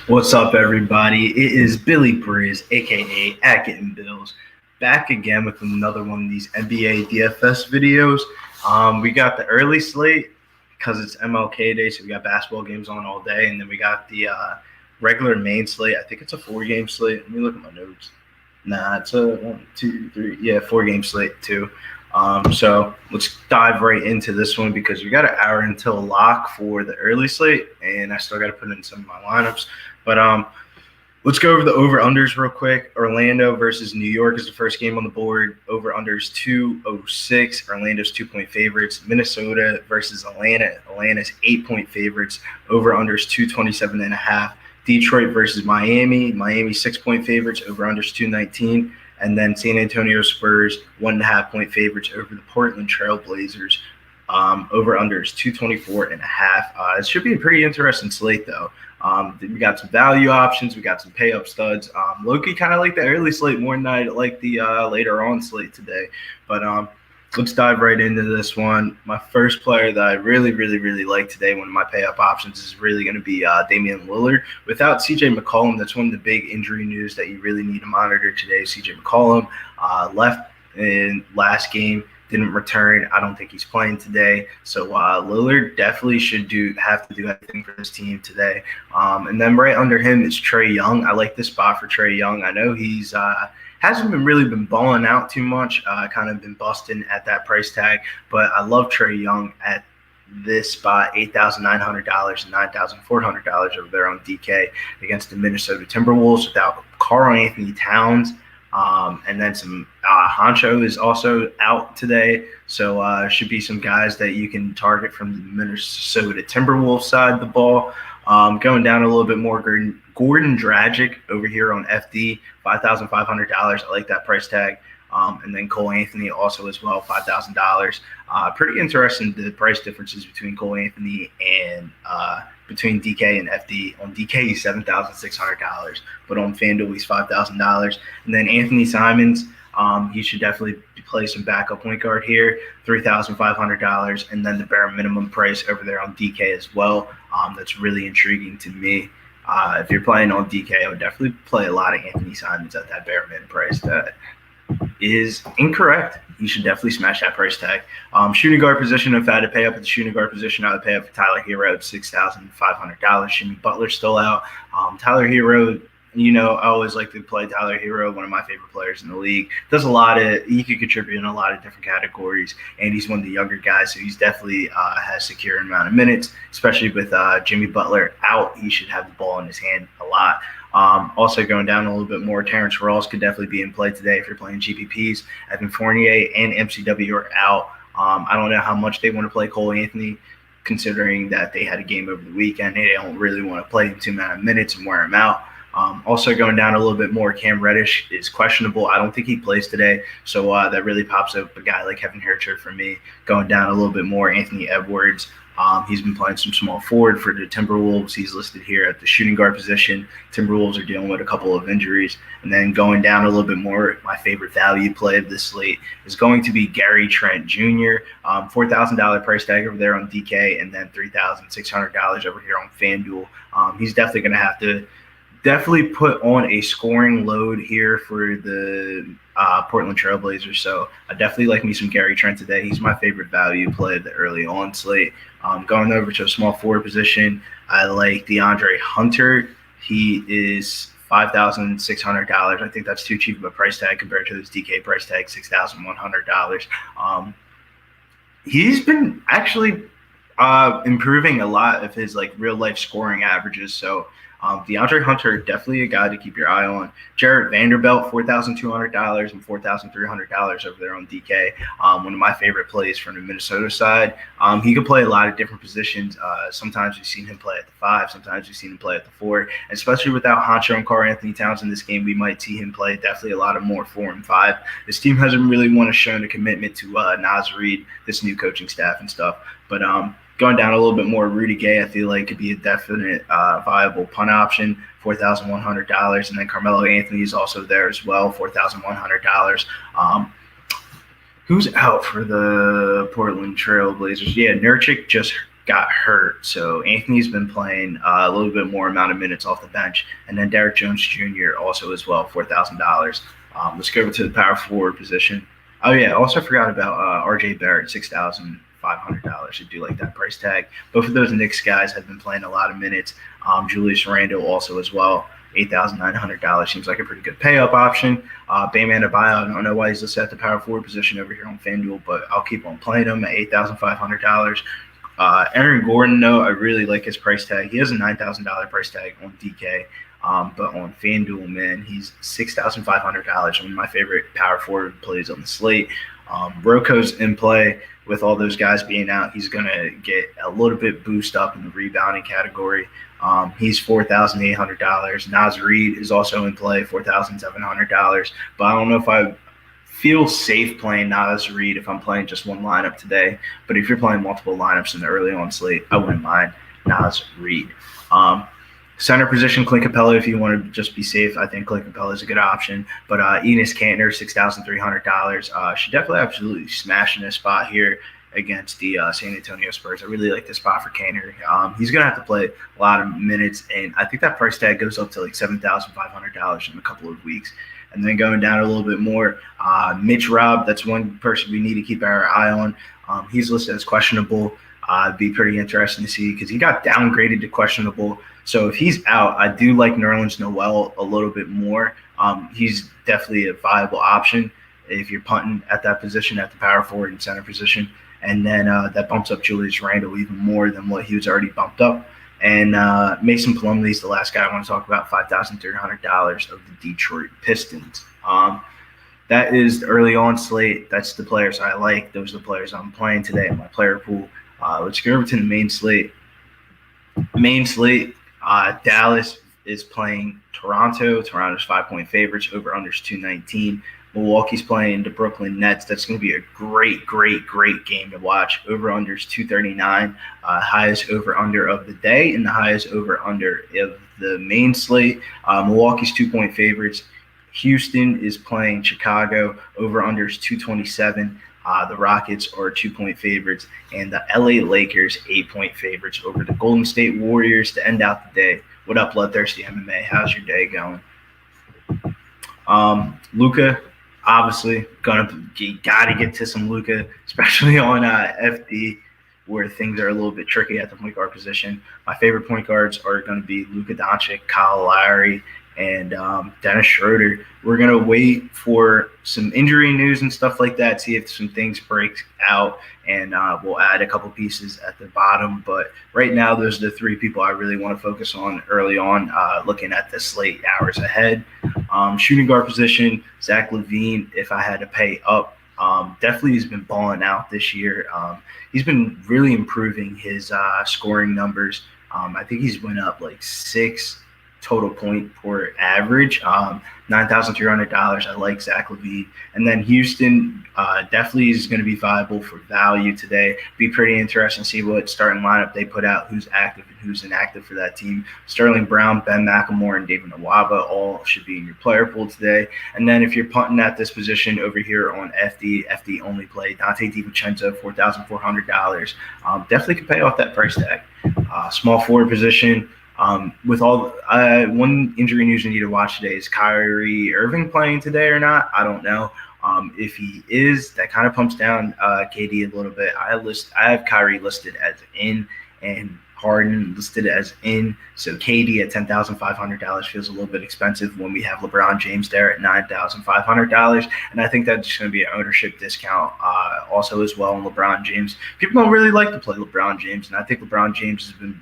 What's up, everybody? It is Billy Briz, aka at Getting Bills, back again with another one of these NBA DFS videos. We got the early slate because it's MLK Day, so we got basketball games on all day, and then we got the regular main slate. I think it's a 4-game slate. Let me look at my notes. Nah, it's a 1, 2, 3, 4-game slate too. So let's dive right into this one because we got an hour until lock for the early slate, and I still got to put in some of my lineups. But let's go over the over-unders real quick. Orlando versus New York is the first game on the board. Over-unders 206. Orlando's 2-point favorites. Minnesota versus Atlanta. Atlanta's 8-point favorites. Over-unders 227.5. Detroit versus Miami. Miami 6-point favorites. Over-unders 219. And then San Antonio Spurs 1.5-point favorites over the Portland Trail Blazers. Over-unders 224.5. It should be a pretty interesting slate though. We got some value options. We got some pay-up studs. Loki kind of like the early slate more than I like the later on slate today. But let's dive right into this one. My first player that I really like today, one of my pay-up options, is really going to be Damian Lillard. Without CJ McCollum, that's one of the big injury news that you really need to monitor today. CJ McCollum left in last game. Didn't return. I don't think he's playing today. So Lillard definitely should have to do everything for this team today. And then right under him is Trae Young. I like this spot for Trae Young. I know he's hasn't really been balling out too much. Kind of been busting at that price tag. But I love Trae Young at this spot, $8,900 and $9,400 over there on DK against the Minnesota Timberwolves without Karl-Anthony Towns. And then some Honcho is also out today. So should be some guys that you can target from the Minnesota Timberwolves side of the ball. Going down a little bit more, Gordon Dragic over here on FD, $5,500. I like that price tag. And then Cole Anthony also as well, $5,000. Pretty interesting the price differences between Cole Anthony and between DK and FD. On DK, he's $7,600, but on Fanduel, he's $5,000. And then Anthony Simons, he should definitely play some backup point guard here, $3,500. And then the bare minimum price over there on DK as well. That's really intriguing to me. If you're playing on DK, I would definitely play a lot of Anthony Simons at that bare minimum price. That is incorrect. You should definitely smash that price tag. Shooting guard position, if I had to pay up at the shooting guard position, I would pay up for Tyler Hero at $6,500. Jimmy Butler's still out. Tyler Hero, I always like to play Tyler Hero, one of my favorite players in the league. He could contribute in a lot of different categories, and he's one of the younger guys, so he's definitely has a secure amount of minutes, especially with Jimmy Butler out. He should have the ball in his hand a lot. Also going down a little bit more, Terrence Ross could definitely be in play today if you're playing GPPs. Evan Fournier and MCW are out. I don't know how much they want to play Cole Anthony, considering that they had a game over the weekend. They don't really want to play him too many minutes and wear him out. Also going down a little bit more, Cam Reddish is questionable. I don't think he plays today, so that really pops up a guy like Kevin Herter for me. Going down a little bit more, Anthony Edwards. He's been playing some small forward for the Timberwolves. He's listed here at the shooting guard position. Timberwolves are dealing with a couple of injuries. And then going down a little bit more, my favorite value play of this slate is going to be Gary Trent Jr., $4,000 price tag over there on DK, and then $3,600 over here on FanDuel. He's definitely going to have to put on a scoring load here for the Portland Trail Blazers. So I definitely like me some Gary Trent today. He's my favorite value play of the early on slate. Going over to a small forward position, I like DeAndre Hunter. He is $5,600. I think that's too cheap of a price tag compared to this DK price tag, $6,100. He's been actually improving a lot of his real life scoring averages. So DeAndre Hunter, definitely a guy to keep your eye on. Jarrett Vanderbilt, $4,200 and $4,300 over there on DK. One of my favorite plays from the Minnesota side. He can play a lot of different positions. Sometimes we've seen him play at the 5. Sometimes we've seen him play at the 4. And especially without Honcho and Karl-Anthony Towns in this game, we might see him play definitely a lot of more 4 and 5. This team hasn't really shown a commitment to Naz Reid, this new coaching staff and stuff. But going down a little bit more, Rudy Gay, I feel like could be a definite viable punt option, $4,100. And then Carmelo Anthony is also there as well, $4,100. Who's out for the Portland Trail Blazers? Yeah, Nurkic just got hurt. So Anthony's been playing a little bit more amount of minutes off the bench. And then Derek Jones Jr. also as well, $4,000. Let's go over to the power forward position. Oh, yeah, also forgot about R.J. Barrett, $6,500. I do like that price tag. Both of those Knicks guys have been playing a lot of minutes. Julius Randle also as well, $8,900. Seems like a pretty good pay-up option. Bam Adebayo, I don't know why he's listed at the power forward position over here on Fanduel, but I'll keep on playing him at $8,500. Aaron Gordon, though, I really like his price tag. He has a $9,000 price tag on DK. But on FanDuel, man, he's $6,500. One of my favorite power forward plays on the slate. Roko's in play with all those guys being out. He's going to get a little bit boost up in the rebounding category. He's $4,800. Naz Reid is also in play, $4,700. But I don't know if I feel safe playing Naz Reid if I'm playing just one lineup today. But if you're playing multiple lineups in the early on slate, I wouldn't mind Naz Reid. Center position, Clint Capella, if you want to just be safe, I think Clint Capella is a good option. But Enes Kanter, $6,300. Should definitely absolutely smash in this spot here against the San Antonio Spurs. I really like this spot for Kanter. He's going to have to play a lot of minutes, and I think that price tag goes up to like $7,500 in a couple of weeks. And then going down a little bit more, Mitch Robb, that's one person we need to keep our eye on. He's listed as questionable. It'd be pretty interesting to see because he got downgraded to questionable. So if he's out, I do like Nerlens Noel a little bit more. He's definitely a viable option if you're punting at that position, at the power forward and center position. And then that bumps up Julius Randle even more than what he was already bumped up. And Mason Plumlee is the last guy I want to talk about, $5,300 of the Detroit Pistons. That is the early on slate. That's the players I like. Those are the players I'm playing today in my player pool. Let's go over to the main slate. Dallas is playing Toronto. Toronto's 5-point favorites. Over-unders 219. Milwaukee's playing the Brooklyn Nets. That's going to be a great game to watch. Over-unders 239. Highest over-under of the day and the highest over-under of the main slate. Milwaukee's 2-point favorites. Houston is playing Chicago. Over-unders 227. The Rockets are 2-point favorites, and the LA Lakers 8-point favorites over the Golden State Warriors to end out the day. What up, Bloodthirsty MMA? How's your day going? Luka, obviously, you gotta get to some Luka, especially on FD, where things are a little bit tricky at the point guard position. My favorite point guards are going to be Luka Doncic, Kyle Lowry, and Dennis Schroeder. We're going to wait for some injury news and stuff like that, see if some things break out, and we'll add a couple pieces at the bottom. But right now, those are the three people I really want to focus on early on, looking at the slate hours ahead. Shooting guard position, Zach LaVine, if I had to pay up, definitely he's been balling out this year. He's been really improving his scoring numbers. I think he's went up like 6 total point per average, $9,300. I like Zach LaVine. And then Houston definitely is going to be viable for value today. Be pretty interesting to see what starting lineup they put out, who's active and who's inactive for that team. Sterling Brown, Ben McLemore, and David Nwaba all should be in your player pool today. And then if you're punting at this position over here on FD only play, Dante DiVincenzo, $4,400. Definitely can pay off that price tag. Small forward position. With all one injury news you need to watch today is Kyrie Irving playing today or not. I don't know. If he is, that kind of pumps down KD a little bit. I have Kyrie listed as in and Harden listed as in. So KD at $10,500 feels a little bit expensive when we have LeBron James there at $9,500. And I think that's just going to be an ownership discount also as well on LeBron James. People don't really like to play LeBron James, and I think LeBron James has been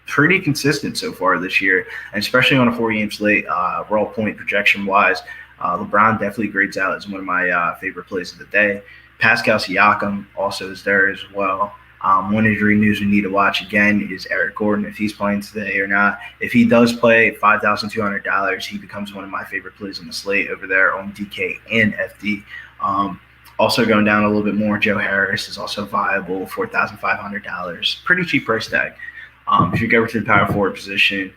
pretty consistent so far this year, and especially on a 4-game slate, raw point projection wise, LeBron definitely grades out as one of my favorite plays of the day. Pascal Siakam also is there as well. One injury news we need to watch again is Eric Gordon, if he's playing today or not. If he does play, $5,200, he becomes one of my favorite plays on the slate over there on DK and FD. Also going down a little bit more, Joe Harris is also viable, $4,500. Pretty cheap price tag. If you go over to the power forward position,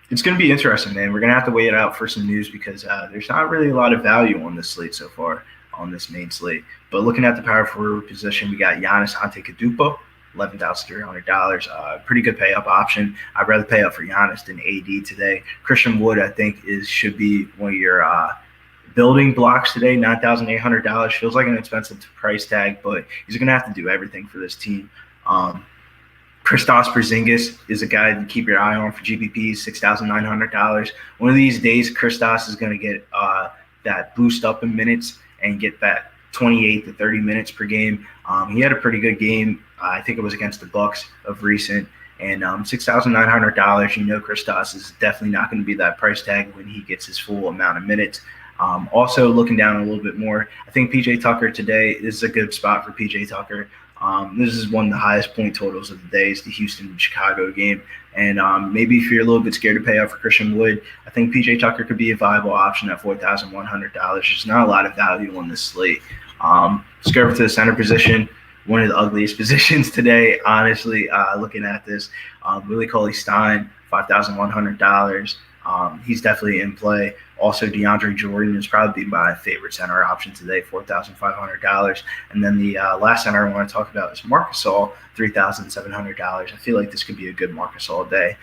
it's going to be interesting, man. We're going to have to wait it out for some news because there's not really a lot of value on this slate so far, on this main slate. But looking at the power forward position, we got Giannis Antetokounmpo, $11,300. Pretty good pay up option. I'd rather pay up for Giannis than AD today. Christian Wood, I think, should be one of your building blocks today. $9,800 feels like an expensive price tag, but he's going to have to do everything for this team. Kristaps Porzingis is a guy to keep your eye on for GPPs, $6,900. One of these days, Kristaps is going to get that boost up in minutes and get that 28 to 30 minutes per game. He had a pretty good game. I think it was against the Bucks of recent. And $6,900, you know Kristaps is definitely not going to be that price tag when he gets his full amount of minutes. Also, looking down a little bit more, I think P.J. Tucker today is a good spot for P.J. Tucker. This is one of the highest point totals of the day. Is the Houston-Chicago game. And maybe if you're a little bit scared to pay up for Christian Wood, I think P.J. Tucker could be a viable option at $4,100. There's not a lot of value on this slate. Let's go over to the center position. One of the ugliest positions today, honestly, looking at this. Willie Cauley-Stein, $5,100. He's definitely in play. Also, DeAndre Jordan is probably my favorite center option today, $4,500. And then the last center I want to talk about is Marc Gasol, $3,700. I feel like this could be a good Marc Gasol day.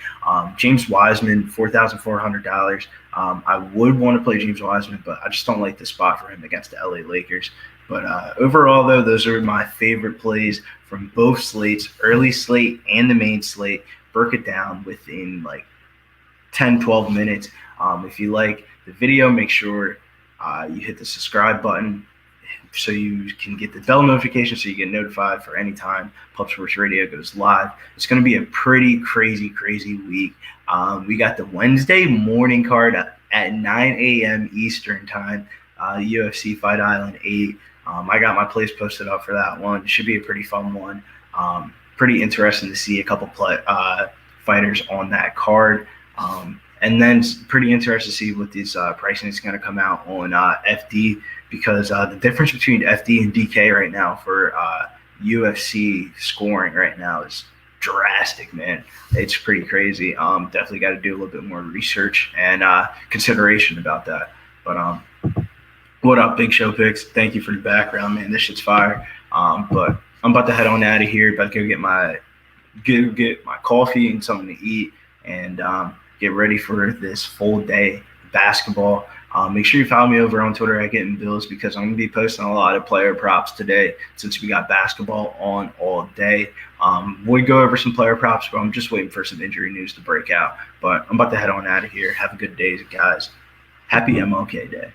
James Wiseman, $4,400. I would want to play James Wiseman, but I just don't like the spot for him against the LA Lakers. But overall, though, those are my favorite plays from both slates, early slate and the main slate. Broke it down within like 10, 12 minutes. If you like the video, make sure you hit the subscribe button so you can get the bell notification so you get notified for any time Pub Sports Radio goes live. It's going to be a pretty crazy week. We got the Wednesday morning card at 9 a.m. Eastern time, UFC Fight Island 8. I got my plays posted up for that one. It should be a pretty fun one. Pretty interesting to see a couple fighters on that card. And then it's pretty interesting to see what these pricing is going to come out on FD, because the difference between FD and DK right now for UFC scoring right now is drastic, man. It's pretty crazy. Definitely got to do a little bit more research and consideration about that. But what up, Big Show Picks? Thank you for the background, man. This shit's fire. But I'm about to head on out of here. About to go get my coffee and something to eat, and get ready for this full day basketball. Make sure you follow me over on Twitter at Getting Bills, because I'm going to be posting a lot of player props today since we got basketball on all day. We'll go over some player props, but I'm just waiting for some injury news to break out. But I'm about to head on out of here. Have a good day, guys. Happy MLK Day.